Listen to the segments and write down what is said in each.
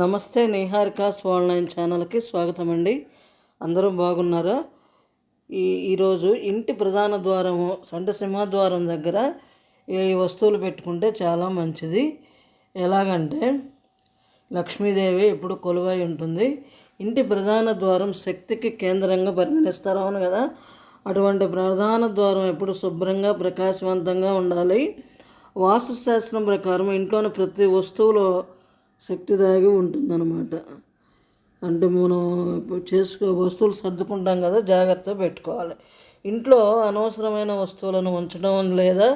నమస్తే, నిహారికాస్ ఆన్లైన్ ఛానల్కి స్వాగతం అండి. అందరూ బాగున్నారా? ఈరోజు ఇంటి ప్రధాన ద్వారము అంటే సింహద్వారం దగ్గర ఈ వస్తువులు పెట్టుకుంటే చాలా మంచిది. ఎలాగంటే లక్ష్మీదేవి ఎప్పుడు కొలువై ఉంటుంది. ఇంటి ప్రధాన ద్వారం శక్తికి కేంద్రంగా పరిగణిస్తారు, అవును కదా. అటువంటి ప్రధాన ద్వారం ఎప్పుడు శుభ్రంగా ప్రకాశవంతంగా ఉండాలి. వాస్తుశాస్త్రం ప్రకారం ఇంట్లోని ప్రతి వస్తువులో శక్తి దాగి ఉంటుందన్నమాట. అంటే మనం వస్తువులు సర్దుకుంటాం కదా, జాగ్రత్తగా పెట్టుకోవాలి. ఇంట్లో అనవసరమైన వస్తువులను ఉంచడం లేదా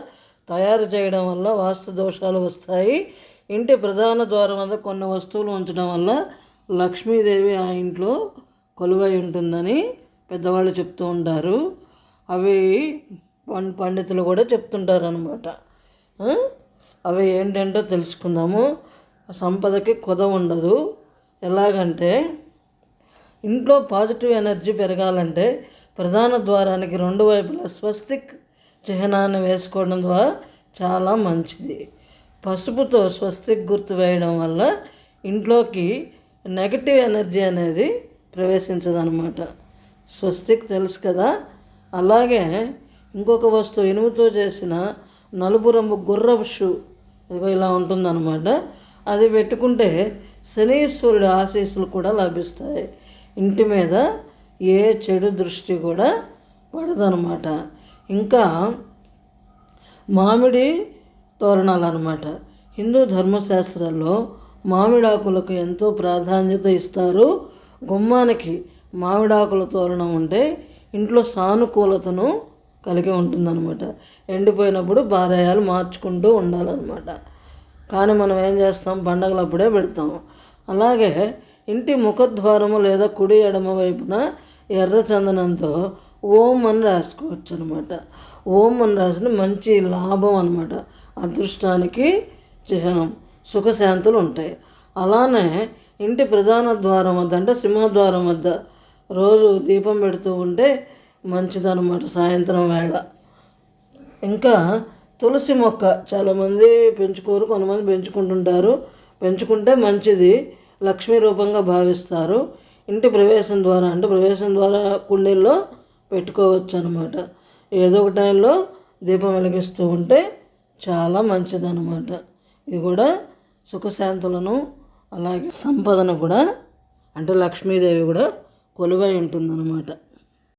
తయారు చేయడం వల్ల వాస్తు దోషాలు వస్తాయి. ఇంటి ప్రధాన ద్వారం వద్ద కొన్ని వస్తువులు ఉంచడం వల్ల లక్ష్మీదేవి ఆ ఇంట్లో కొలువై ఉంటుందని పెద్దవాళ్ళు చెప్తూ ఉంటారు. అవి పండితులు కూడా చెప్తుంటారు అన్నమాట. అవి ఏంటంటో తెలుసుకుందాము. సంపదకి కొద ఉండదు. ఎలాగంటే ఇంట్లో పాజిటివ్ ఎనర్జీ పెరగాలంటే ప్రధాన ద్వారానికి రెండు వైపులా స్వస్తిక్ చిహ్నాన్ని వేసుకోవడం ద్వారా చాలా మంచిది. పసుపుతో స్వస్తిక్ గుర్తు వేయడం వల్ల ఇంట్లోకి నెగటివ్ ఎనర్జీ అనేది ప్రవేశించదన్నమాట. స్వస్తిక్ తెలుసు కదా. అలాగే ఇంకొక వస్తువు ఇనుముతో చేసిన నలుపు రంగు గుర్రపు షూ ఇలా ఉంటుందన్నమాట. అది పెట్టుకుంటే శనీశ్వరుడి ఆశీస్సులు కూడా లభిస్తాయి. ఇంటి మీద ఏ చెడు దృష్టి కూడా పడదనమాట. ఇంకా మామిడి తోరణాలు అన్నమాట. హిందూ ధర్మశాస్త్రాల్లో మామిడాకులకు ఎంతో ప్రాధాన్యత ఇస్తారు. గుమ్మానికి మామిడాకుల తోరణం ఉంటే ఇంట్లో సానుకూలతను కలిగి ఉంటుందన్నమాట. ఎండిపోయినప్పుడు బారేయాలు మార్చుకుంటూ ఉండాలన్నమాట. కానీ మనం ఏం చేస్తాం, పండగలప్పుడే పెడతాం. అలాగే ఇంటి ముఖద్వారము లేదా కుడి ఎడమ వైపున ఎర్ర చందనంతో ఓం అని రాసుకోవచ్చు అనమాట. ఓం అని రాసిన మంచి లాభం అనమాట. అదృష్టానికి చిహ్నం, సుఖశాంతులు ఉంటాయి. అలానే ఇంటి ప్రధాన ద్వారం వద్ద అంటే సింహద్వారం వద్ద రోజు దీపం పెడుతూ ఉంటే మంచిదన్నమాట సాయంత్రం వేళ. ఇంకా తులసి మొక్క చాలామంది పెంచుకోరు, కొంతమంది పెంచుకుంటుంటారు. పెంచుకుంటే మంచిది, లక్ష్మీ రూపంగా భావిస్తారు. ఇంటి ప్రవేశం ద్వారా అంటే ప్రవేశం ద్వారా కుండీల్లో పెట్టుకోవచ్చు అనమాట. ఏదో ఒక టైంలో దీపం వెలిగిస్తూ ఉంటే చాలా మంచిదన్నమాట. ఇది కూడా సుఖశాంతులను అలాగే సంపదను కూడా అంటే లక్ష్మీదేవి కూడా కొలువై ఉంటుందన్నమాట.